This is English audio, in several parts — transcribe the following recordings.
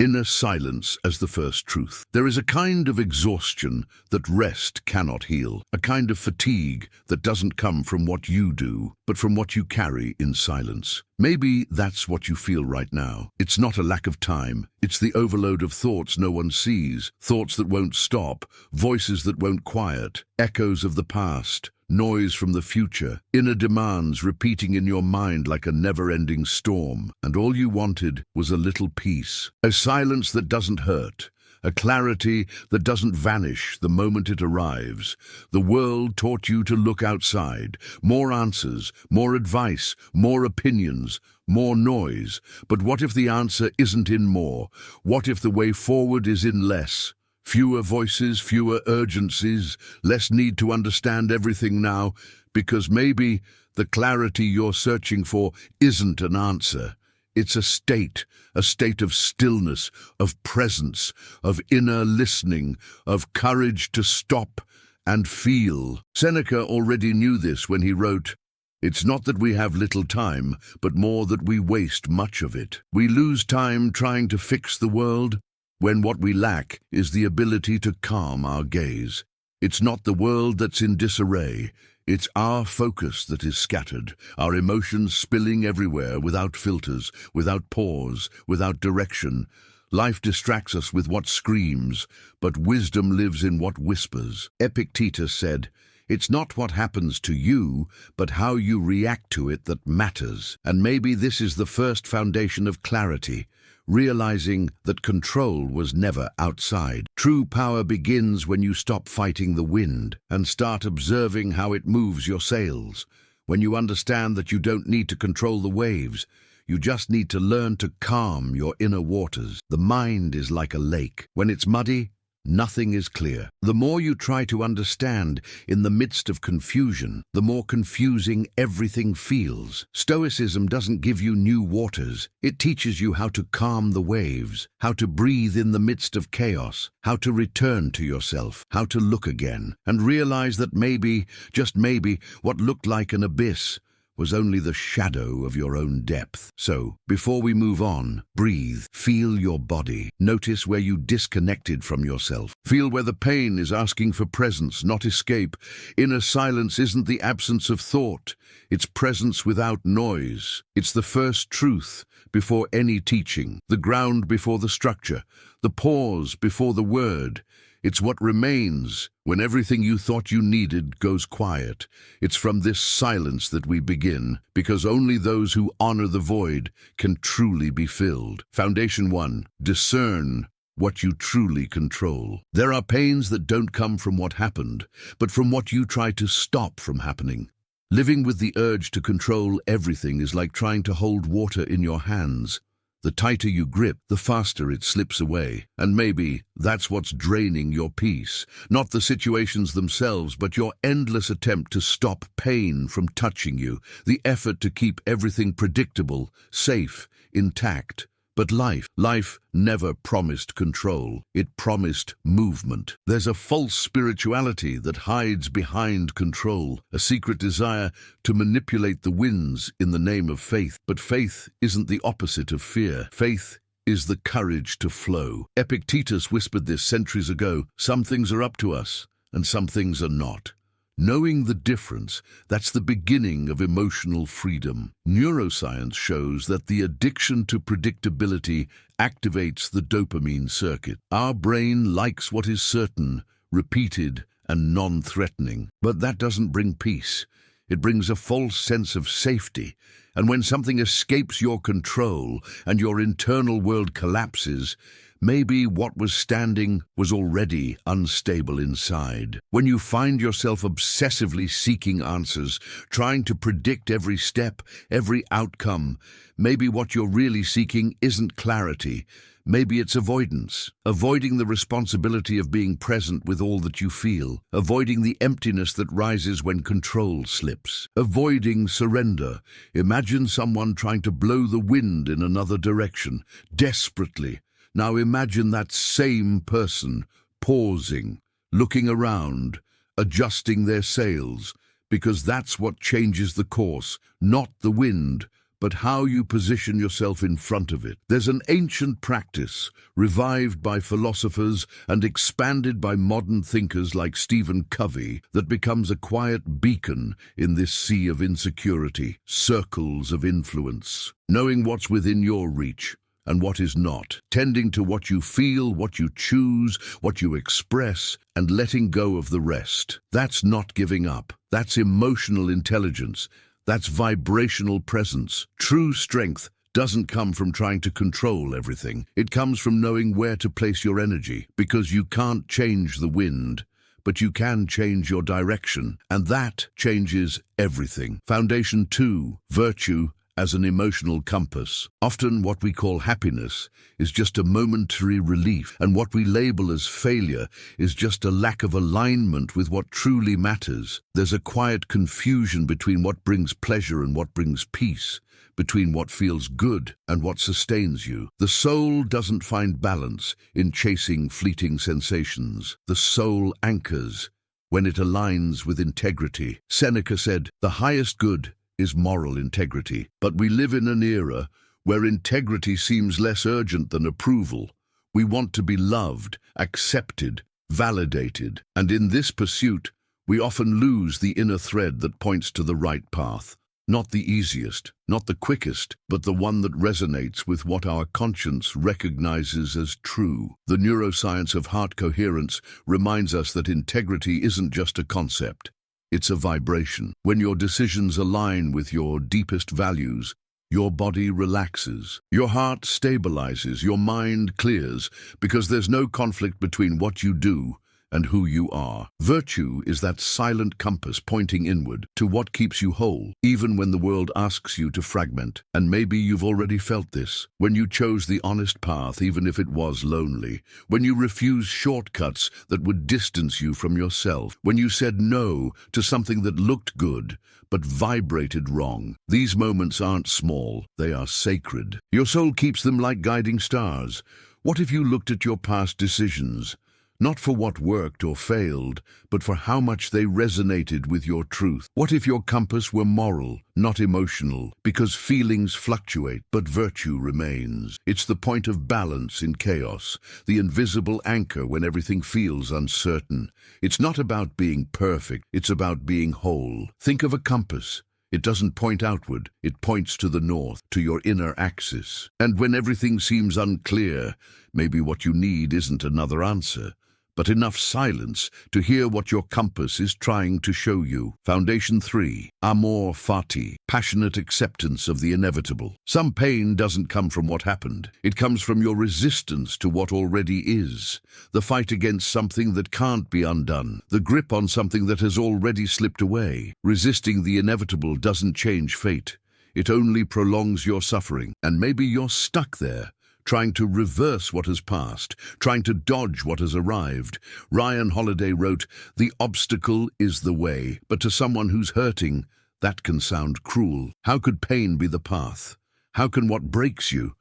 Inner silence as the first truth. There is a kind of exhaustion that rest cannot heal, a kind of fatigue that doesn't come from what you do, but from what you carry in silence. Maybe that's what you feel right now. It's not a lack of time. It's the overload of thoughts no one sees, thoughts that won't stop, voices that won't quiet, echoes of the past, noise from the future, inner demands repeating in your mind like a never-ending storm. And all you wanted was a little peace, a silence that doesn't hurt, a clarity that doesn't vanish the moment it arrives. The world taught you to look outside. More answers, more advice, more opinions, more noise. But what if the answer isn't in more? What if the way forward is in less? Fewer voices, fewer urgencies, less need to understand everything now, because maybe the clarity you're searching for isn't an answer. It's a state of stillness, of presence, of inner listening, of courage to stop and feel. Seneca already knew this when he wrote, "It's not that we have little time, but more that we waste much of it. We lose time trying to fix the world, when what we lack is the ability to calm our gaze. It's not the world that's in disarray. It's our focus that is scattered, our emotions spilling everywhere without filters, without pause, without direction. Life distracts us with what screams, but wisdom lives in what whispers." Epictetus said, "It's not what happens to you, but how you react to it that matters." And maybe this is the first foundation of clarity, realizing that control was never outside. True power begins when you stop fighting the wind and start observing how it moves your sails. When you understand that you don't need to control the waves, you just need to learn to calm your inner waters. The mind is like a lake. When it's muddy, nothing is clear. The more you try to understand in the midst of confusion, the more confusing everything feels. Stoicism doesn't give you new waters. It teaches you how to calm the waves, how to breathe in the midst of chaos, how to return to yourself, how to look again, and realize that maybe, just maybe, what looked like an abyss was only the shadow of your own depth. So, before we move on, breathe, feel your body, notice where you disconnected from yourself. Feel where the pain is asking for presence, not escape. Inner silence isn't the absence of thought, it's presence without noise. It's the first truth before any teaching, the ground before the structure, the pause before the word. It's what remains when everything you thought you needed goes quiet. It's from this silence that we begin, because only those who honor the void can truly be filled. Foundation 1. Discern what you truly control. There are pains that don't come from what happened, but from what you try to stop from happening. Living with the urge to control everything is like trying to hold water in your hands. The tighter you grip, the faster it slips away. And maybe that's what's draining your peace. Not the situations themselves, but your endless attempt to stop pain from touching you. The effort to keep everything predictable, safe, intact. But life never promised control. It promised movement. There's a false spirituality that hides behind control, a secret desire to manipulate the winds in the name of faith. But faith isn't the opposite of fear. Faith is the courage to flow. Epictetus whispered this centuries ago. Some things are up to us, and some things are not. Knowing the difference, that's the beginning of emotional freedom. Neuroscience shows that the addiction to predictability activates the dopamine circuit. Our brain likes what is certain, repeated, and non-threatening. But that doesn't bring peace. It brings a false sense of safety. And when something escapes your control and your internal world collapses, maybe what was standing was already unstable inside. When you find yourself obsessively seeking answers, trying to predict every step, every outcome, maybe what you're really seeking isn't clarity. Maybe it's avoidance. Avoiding the responsibility of being present with all that you feel. Avoiding the emptiness that rises when control slips. Avoiding surrender. Imagine someone trying to blow the wind in another direction, desperately. Now imagine that same person pausing, looking around, adjusting their sails, because that's what changes the course, not the wind, but how you position yourself in front of it. There's an ancient practice, revived by philosophers and expanded by modern thinkers like Stephen Covey, that becomes a quiet beacon in this sea of insecurity, circles of influence. Knowing what's within your reach and what is not, tending to what you feel, what you choose, what you express, and letting go of the rest. That's not giving up. That's emotional intelligence. That's vibrational presence. True strength doesn't come from trying to control everything. It comes from knowing where to place your energy, because you can't change the wind, but you can change your direction, and that changes everything. Foundation 2, virtue as an emotional compass. Often what we call happiness is just a momentary relief, and what we label as failure is just a lack of alignment with what truly matters. There's a quiet confusion between what brings pleasure and what brings peace, between what feels good and what sustains you. The soul doesn't find balance in chasing fleeting sensations. The soul anchors when it aligns with integrity. Seneca said, "The highest good is moral integrity." But we live in an era where integrity seems less urgent than approval. We want to be loved, accepted, validated, and in this pursuit, we often lose the inner thread that points to the right path. Not the easiest, not the quickest, but the one that resonates with what our conscience recognizes as true. The neuroscience of heart coherence reminds us that integrity isn't just a concept. It's a vibration. When your decisions align with your deepest values, your body relaxes, your heart stabilizes, your mind clears, because there's no conflict between what you do and who you are. Virtue is that silent compass pointing inward to what keeps you whole, even when the world asks you to fragment. And maybe you've already felt this, when you chose the honest path, even if it was lonely, when you refused shortcuts that would distance you from yourself, when you said no to something that looked good, but vibrated wrong. These moments aren't small, they are sacred. Your soul keeps them like guiding stars. What if you looked at your past decisions, not for what worked or failed, but for how much they resonated with your truth? What if your compass were moral, not emotional? Because feelings fluctuate, but virtue remains. It's the point of balance in chaos, the invisible anchor when everything feels uncertain. It's not about being perfect, it's about being whole. Think of a compass. It doesn't point outward, it points to the north, to your inner axis. And when everything seems unclear, maybe what you need isn't another answer, but enough silence to hear what your compass is trying to show you. Foundation 3, Amor Fati, passionate acceptance of the inevitable. Some pain doesn't come from what happened. It comes from your resistance to what already is. The fight against something that can't be undone. The grip on something that has already slipped away. Resisting the inevitable doesn't change fate. It only prolongs your suffering. And maybe you're stuck there, trying to reverse what has passed, trying to dodge what has arrived. Ryan Holiday wrote, "The obstacle is the way," but to someone who's hurting, that can sound cruel. How could pain be the path? How can what breaks you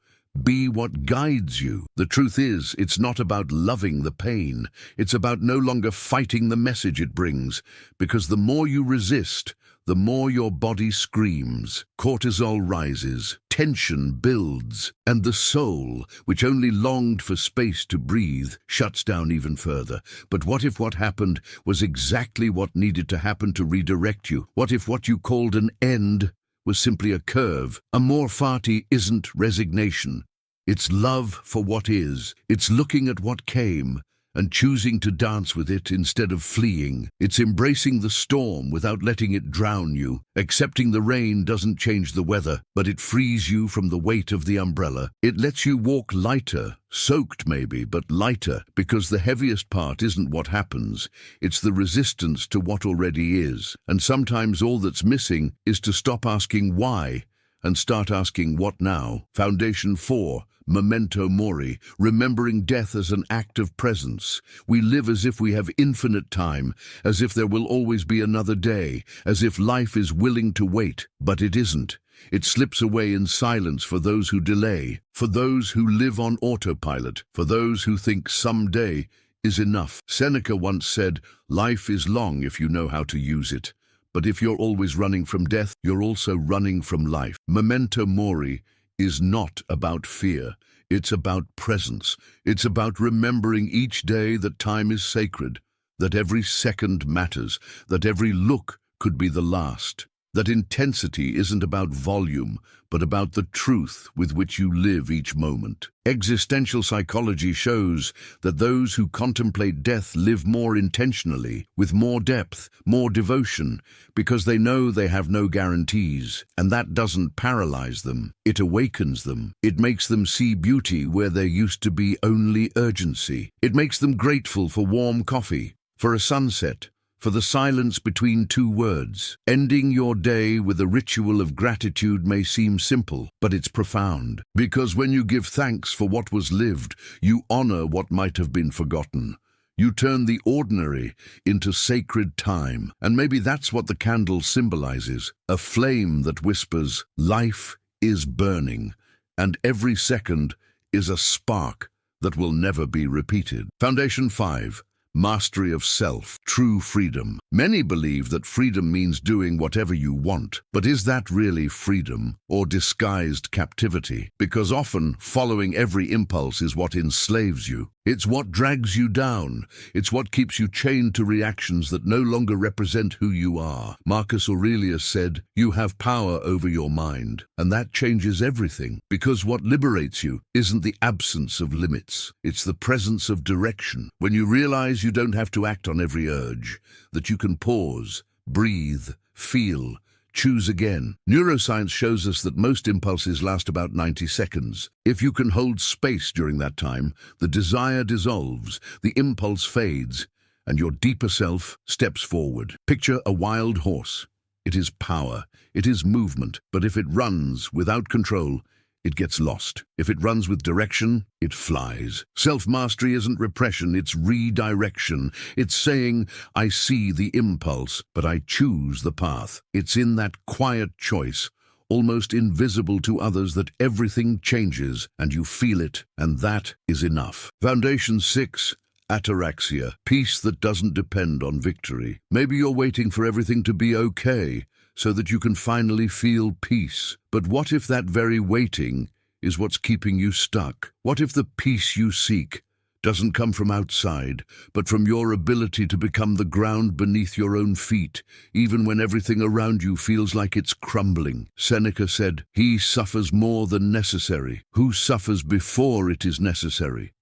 be what guides you? The truth is, it's not about loving the pain. It's about no longer fighting the message it brings, because the more you resist, the more your body screams. Cortisol rises, tension builds, and the soul, which only longed for space to breathe, shuts down even further. But what if what happened was exactly what needed to happen to redirect you? What if what you called an end was simply a curve? Amor Fati isn't resignation. It's love for what is. It's looking at what came and choosing to dance with it instead of fleeing. It's embracing the storm without letting it drown you. Accepting the rain doesn't change the weather, but it frees you from the weight of the umbrella. It lets you walk lighter, soaked maybe, but lighter, because the heaviest part isn't what happens, it's the resistance to what already is. And sometimes all that's missing is to stop asking why and start asking what now. Foundation 4, Memento Mori, remembering death as an act of presence. We live as if we have infinite time, as if there will always be another day, as if life is willing to wait, but it isn't. It slips away in silence for those who delay, for those who live on autopilot, for those who think someday is enough. Seneca once said, "Life is long if you know how to use it, But if you're always running from death, you're also running from life. Memento Mori is not about fear. It's about presence. It's about remembering each day that time is sacred, that every second matters, that every look could be the last, that intensity isn't about volume, but about the truth with which you live each moment. Existential psychology shows that those who contemplate death live more intentionally, with more depth, more devotion, because they know they have no guarantees, and that doesn't paralyze them. It awakens them. It makes them see beauty where there used to be only urgency. It makes them grateful for warm coffee, for a sunset, for the silence between two words. Ending your day with a ritual of gratitude may seem simple, but it's profound. Because when you give thanks for what was lived, you honor what might have been forgotten. You turn the ordinary into sacred time. And maybe that's what the candle symbolizes. A flame that whispers, life is burning, and every second is a spark that will never be repeated. Foundation 5. Mastery of self, true freedom. Many believe that freedom means doing whatever you want, but is that really freedom or disguised captivity? Because often following every impulse is what enslaves you. It's what drags you down. It's what keeps you chained to reactions that no longer represent who you are. Marcus Aurelius said, "You have power over your mind," and that changes everything, because what liberates you isn't the absence of limits. It's the presence of direction. When you realize you don't have to act on every urge, that you can pause, breathe, feel, choose again. Neuroscience shows us that most impulses last about 90 seconds. If you can hold space during that time, the desire dissolves, the impulse fades, and your deeper self steps forward. Picture a wild horse. It is power, it is movement, but if it runs without control, it gets lost. If it runs with direction, it flies. Self-mastery isn't repression, it's redirection. It's saying, I see the impulse, but I choose the path. It's in that quiet choice, almost invisible to others, that everything changes, and you feel it, and that is enough. Foundation 6. Ataraxia, peace that doesn't depend on victory. Maybe you're waiting for everything to be okay, so that you can finally feel peace. But what if that very waiting is what's keeping you stuck? What if the peace you seek doesn't come from outside, but from your ability to become the ground beneath your own feet, even when everything around you feels like it's crumbling? Seneca said, "He suffers more than necessary, who suffers before it is necessary."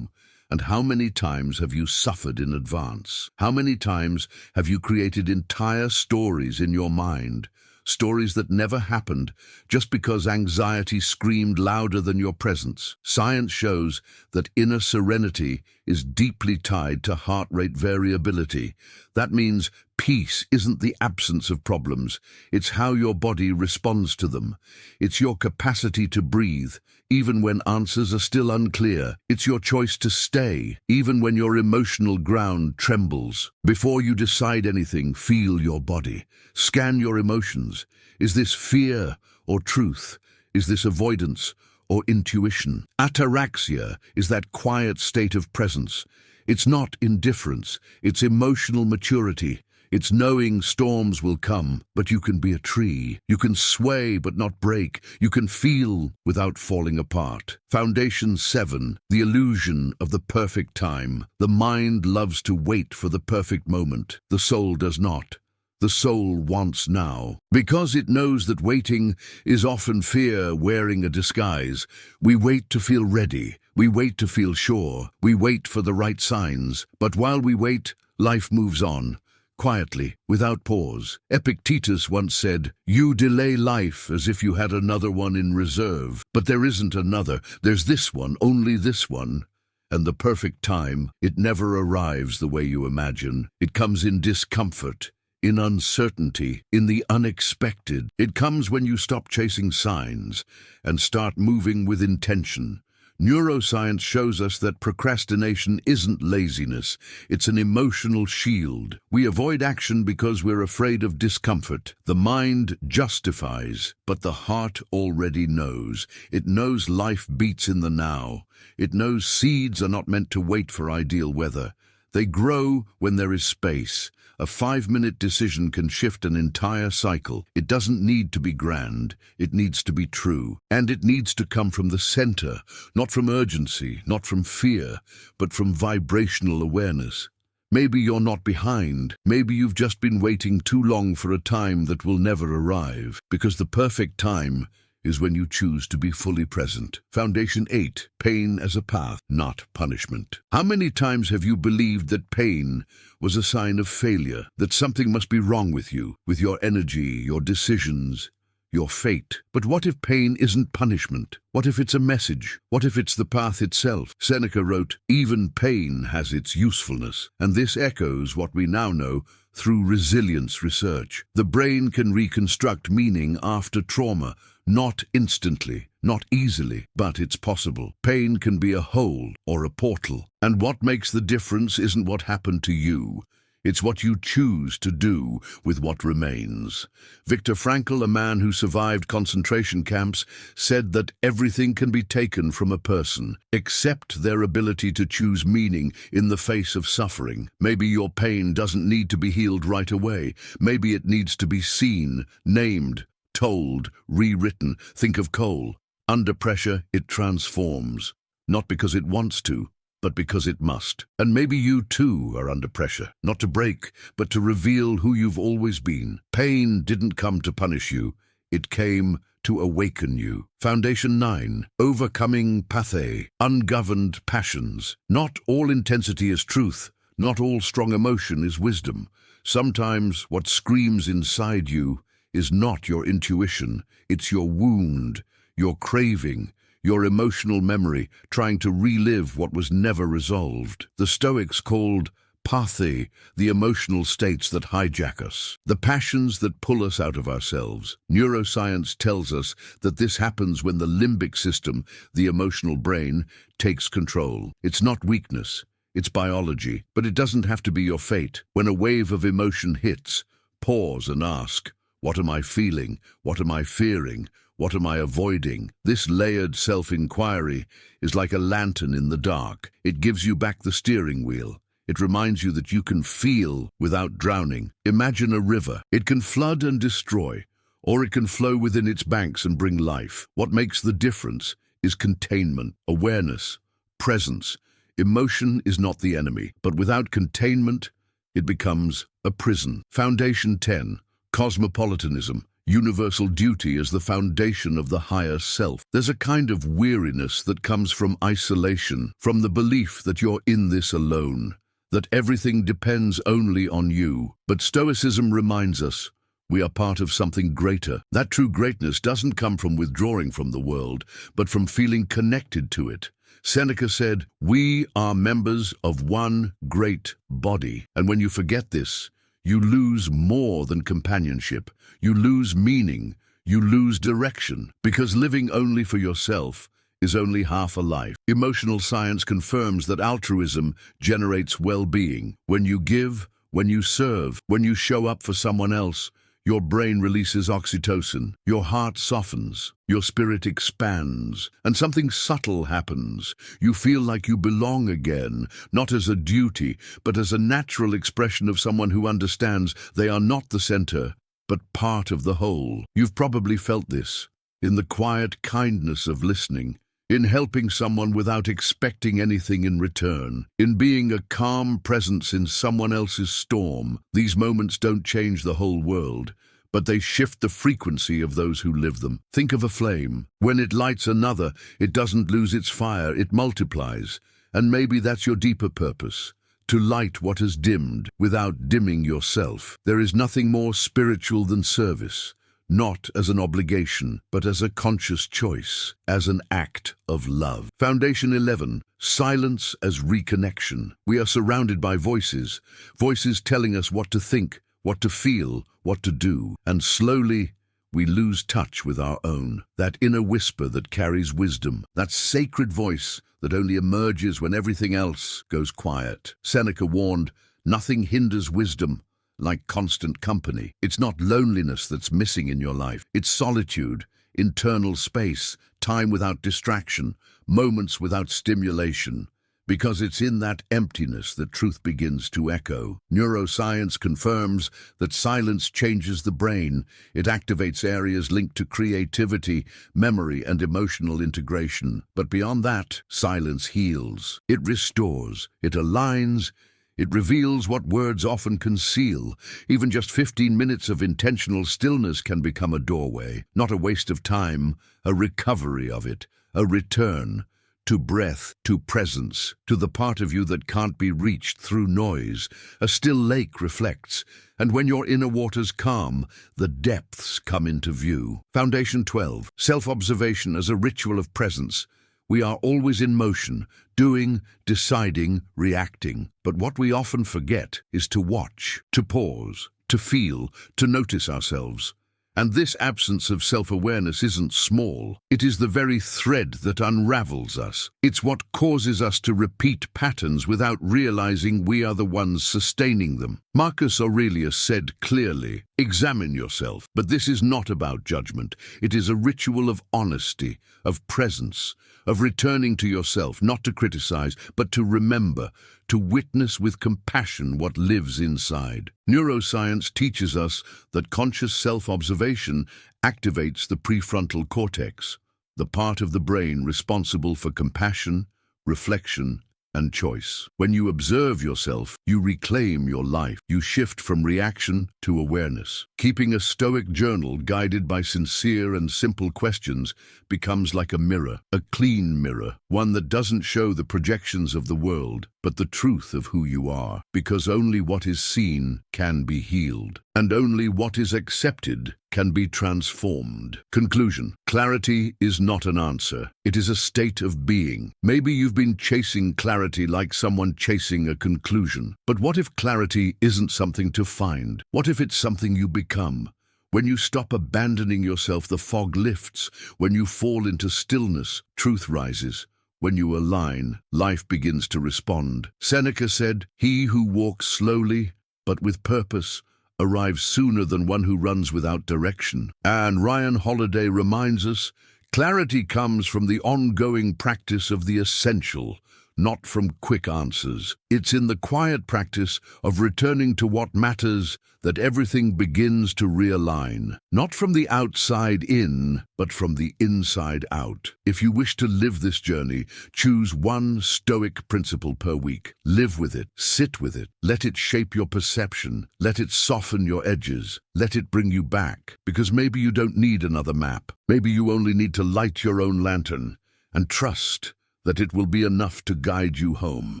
And how many times have you suffered in advance? How many times have you created entire stories in your mind, stories that never happened, just because anxiety screamed louder than your presence? Science shows that inner serenity is deeply tied to heart rate variability. That means peace isn't the absence of problems, it's how your body responds to them. It's your capacity to breathe, even when answers are still unclear. It's your choice to stay, even when your emotional ground trembles. Before you decide anything, feel your body. Scan your emotions. Is this fear or truth? Is this avoidance or intuition? Ataraxia is that quiet state of presence. It's not indifference, it's emotional maturity. It's knowing storms will come, but you can be a tree. You can sway but not break. You can feel without falling apart. Foundation 7, the illusion of the perfect time. The mind loves to wait for the perfect moment. The soul does not. The soul wants now. Because it knows that waiting is often fear wearing a disguise, we wait to feel ready. We wait to feel sure. We wait for the right signs. But while we wait, life moves on. Quietly, without pause. Epictetus once said, "You delay life as if you had another one in reserve. But there isn't another. There's this one, only this one." And the perfect time, it never arrives the way you imagine. It comes in discomfort, in uncertainty, in the unexpected. It comes when you stop chasing signs and start moving with intention. Neuroscience shows us that procrastination isn't laziness, it's an emotional shield. We avoid action because we're afraid of discomfort. The mind justifies, but the heart already knows. It knows life beats in the now. It knows seeds are not meant to wait for ideal weather. They grow when there is space. A 5-minute decision can shift an entire cycle. It doesn't need to be grand. It needs to be true. And it needs to come from the center, not from urgency, not from fear, but from vibrational awareness. Maybe you're not behind. Maybe you've just been waiting too long for a time that will never arrive, because the perfect time is when you choose to be fully present. Foundation 8. Pain as a path, not punishment. How many times have you believed that pain was a sign of failure, that something must be wrong with you, with your energy, your decisions, your fate? But what if pain isn't punishment? What if it's a message? What if it's the path itself? Seneca wrote, "Even pain has its usefulness." And this echoes what we now know through resilience research. The brain can reconstruct meaning after trauma, not instantly, not easily, but it's possible. Pain can be a hole or a portal. And what makes the difference isn't what happened to you. It's what you choose to do with what remains. Viktor Frankl, a man who survived concentration camps, said that everything can be taken from a person, except their ability to choose meaning in the face of suffering. Maybe your pain doesn't need to be healed right away. Maybe it needs to be seen, named, told, rewritten. Think of coal. Under pressure, it transforms. Not because it wants to, but because it must. And maybe you too are under pressure, not to break, but to reveal who you've always been. Pain didn't come to punish you. It came to awaken you. Foundation 9. Overcoming pathe, ungoverned passions. Not all intensity is truth. Not all strong emotion is wisdom. Sometimes what screams inside you is not your intuition. It's your wound, your craving, your emotional memory, trying to relive what was never resolved. The Stoics called pathe the emotional states that hijack us, the passions that pull us out of ourselves. Neuroscience tells us that this happens when the limbic system, the emotional brain, takes control. It's not weakness, it's biology, but it doesn't have to be your fate. When a wave of emotion hits, pause and ask, what am I feeling? What am I fearing? What am I avoiding? This layered self-inquiry is like a lantern in the dark. It gives you back the steering wheel. It reminds you that you can feel without drowning. Imagine a river. It can flood and destroy, or it can flow within its banks and bring life. What makes the difference is containment, awareness, presence. Emotion is not the enemy, but without containment, it becomes a prison. Foundation 10. Cosmopolitanism. Universal duty as the foundation of the higher self. There's a kind of weariness that comes from isolation, from the belief that you're in this alone, that everything depends only on you. But Stoicism reminds us we are part of something greater. That true greatness doesn't come from withdrawing from the world, but from feeling connected to it. Seneca said, "We are members of one great body." And when you forget this, you lose more than companionship. You lose meaning. You lose direction. Because living only for yourself is only half a life. Emotional science confirms that altruism generates well-being. When you give, when you serve, when you show up for someone else, your brain releases oxytocin, your heart softens, your spirit expands, and something subtle happens. You feel like you belong again, not as a duty, but as a natural expression of someone who understands they are not the center, but part of the whole. You've probably felt this in the quiet kindness of listening, in helping someone without expecting anything in return, in being a calm presence in someone else's storm. These moments don't change the whole world, but they shift the frequency of those who live them. Think of a flame. When it lights another, it doesn't lose its fire, it multiplies. And maybe that's your deeper purpose, to light what has dimmed without dimming yourself. There is nothing more spiritual than service. Not as an obligation, but as a conscious choice, as an act of love. Foundation 11. Silence as reconnection. We are surrounded by voices, voices telling us what to think, what to feel, what to do. And slowly, we lose touch with our own. That inner whisper that carries wisdom, that sacred voice that only emerges when everything else goes quiet. Seneca warned, nothing hinders wisdom like constant company. It's not loneliness that's missing in your life. It's solitude, internal space, time without distraction, moments without stimulation. Because it's in that emptiness that truth begins to echo. Neuroscience confirms that silence changes the brain. It activates areas linked to creativity, memory, and emotional integration. But beyond that, silence heals. It restores. It aligns. It reveals what words often conceal. Even just 15 minutes of intentional stillness can become a doorway, not a waste of time, a recovery of it, a return to breath, to presence, to the part of you that can't be reached through noise. A still lake reflects, and when your inner waters calm, the depths come into view. Foundation 12. Self-observation as a ritual of presence. We are always in motion, doing, deciding, reacting. But what we often forget is to watch, to pause, to feel, to notice ourselves. And this absence of self-awareness isn't small. It is the very thread that unravels us. It's what causes us to repeat patterns without realizing we are the ones sustaining them. Marcus Aurelius said clearly, "Examine yourself." But this is not about judgment. It is a ritual of honesty, of presence, of returning to yourself, not to criticize, but to remember, to witness with compassion what lives inside. Neuroscience teaches us that conscious self-observation activates the prefrontal cortex, the part of the brain responsible for compassion, reflection, and choice. When you observe yourself, you reclaim your life. You shift from reaction to awareness. Keeping a Stoic journal guided by sincere and simple questions becomes like a mirror, a clean mirror, one that doesn't show the projections of the world, but the truth of who you are. Because only what is seen can be healed, and only what is accepted can be transformed. Conclusion. Clarity is not an answer. It is a state of being. Maybe you've been chasing clarity like someone chasing a conclusion. But what if clarity isn't something to find? What if it's something you become? When you stop abandoning yourself, the fog lifts. When you fall into stillness, truth rises. When you align, life begins to respond. Seneca said, "He who walks slowly, but with purpose, arrives sooner than one who runs without direction." And Ryan Holiday reminds us, clarity comes from the ongoing practice of the essential, not from quick answers. It's in the quiet practice of returning to what matters that everything begins to realign, not from the outside in, but from the inside out. If you wish to live this journey, choose one Stoic principle per week. Live with it, sit with it, let it shape your perception, let it soften your edges, let it bring you back. Because maybe you don't need another map. Maybe you only need to light your own lantern and trust that it will be enough to guide you home.